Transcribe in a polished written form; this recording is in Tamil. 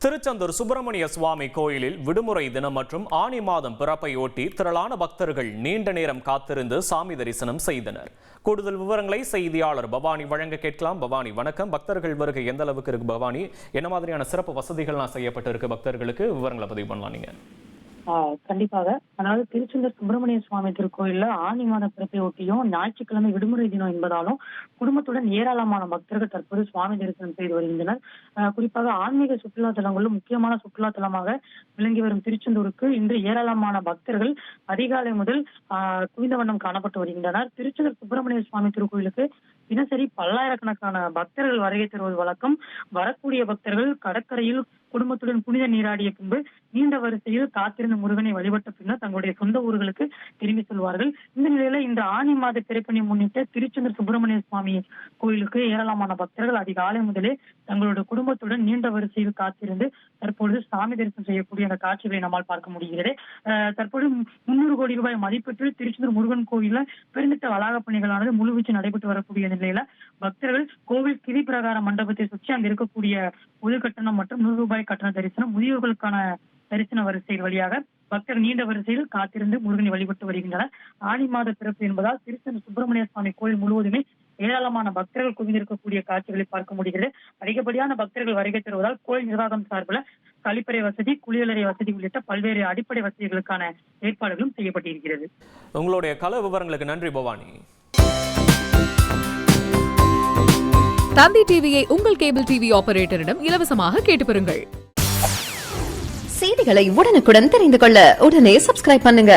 திருச்செந்தூர் சுப்பிரமணிய சுவாமி கோயிலில் விடுமுறை தினம் மற்றும் ஆனி மாதம் பிறப்பையொட்டி திரளான பக்தர்கள் நீண்ட நேரம் காத்திருந்து சாமி தரிசனம் செய்தனர். கூடுதல் விவரங்களை செய்தியாளர் பவானி வழங்க கேட்கலாம். பவானி வணக்கம். பக்தர்கள் வருகை எந்த அளவுக்கு இருக்கு பவானி? என்ன மாதிரியான சிறப்பு வசதிகள்லாம் செய்யப்பட்டிருக்கு பக்தர்களுக்கு? விவரங்களை பதிவு பண்ணலாம் நீங்க. கண்டிப்பாக. அதாவது திருச்செந்தூர் சுப்பிரமணிய சுவாமி திருக்கோயில்ல ஆனி மாத பிறப்பை ஒட்டியும் ஞாயிற்றுக்கிழமை விடுமுறை தினம் என்பதாலும் குடும்பத்துடன் ஏராளமான பக்தர்கள் தற்போது சுவாமி தரிசனம் செய்து வருகின்றனர். குறிப்பாக ஆன்மீக சுற்றுலா தலங்களும் முக்கியமான சுற்றுலா தலமாக விளங்கி வரும் திருச்செந்தூருக்கு இன்று ஏராளமான பக்தர்கள் அதிகாலை முதல் குவிந்த வண்ணம் காணப்பட்டு வருகின்றனர். திருச்செந்தூர் சுப்பிரமணிய சுவாமி திருக்கோயிலுக்கு தினசரி பல்லாயிரக்கணக்கான பக்தர்கள் வருகை தருவது வழக்கம். வரக்கூடிய பக்தர்கள் கடற்கரையில் குடும்பத்துடன் புனித நீராடிய பின்பு நீண்ட வரிசையில் காத்திருந்த முருகனை வழிபட்ட பின்னர் தங்களுடைய சொந்த ஊர்களுக்கு திரும்பி செல்வார்கள். இந்த நிலையில இந்த ஆனி மாத பிறப்பினை முன்னிட்டு திருச்செந்தூர் சுப்பிரமணிய சுவாமி கோயிலுக்கு ஏராளமான பக்தர்கள் அதிகாலை முதலே தங்களுடைய குடும்பத்துடன் நீண்ட வரிசையில் காத்திருந்து தற்பொழுது சாமி தரிசனம் செய்யக்கூடிய அந்த காட்சிகளை நம்மால் பார்க்க முடிகிறது. தற்போது 300 கோடி ரூபாய் மதிப்பீட்டில் திருச்செந்தூர் முருகன் கோயில பெருந்திட்ட வளாக பணிகளானது முழுவீச்சு நடைபெற்று வரக்கூடிய நிலையில பக்தர்கள் கோவில் கிளி பிரகார மண்டபத்தை சுற்றி அங்க இருக்கக்கூடிய பொது கட்டணம் மற்றும் 100 ரூபாய் கட்டண தரிசனம், முதியோர்களுக்கான தரிசன வரிசைகள் வழியாக பக்தர் நீண்ட வரிசையில் காத்திருந்து முருகனை வழிபட்டு வருகின்றனர். ஆனி மாத பிறப்பு என்பதால் திருச்செந்தூர் சுப்பிரமணிய சுவாமி கோயில் முழுவதுமே ஏராளமான பக்தர்கள் குவிந்திருக்கக்கூடிய காட்சிகளை பார்க்க முடிகிறது. அதிகப்படியான பக்தர்கள் வருகை தருவதால் கோயில் நிர்வாகம் சார்பில் கழிப்பறை வசதி, குளியலறை வசதி உள்ளிட்ட பல்வேறு அடிப்படை வசதிகளுக்கான ஏற்பாடுகளும் செய்யப்பட்டிருக்கிறது. உங்களுடைய கள விவரங்களுக்கு நன்றி பவானி. தந்தி டிவியை உங்கள் கேபிள் டிவி ஆபரேட்டரிடம் இலவசமாக கேட்டு பெறுங்கள். செய்திகளை உடனுக்குடன் தெரிந்து கொள்ள உடனே சப்ஸ்கிரைப் பண்ணுங்க.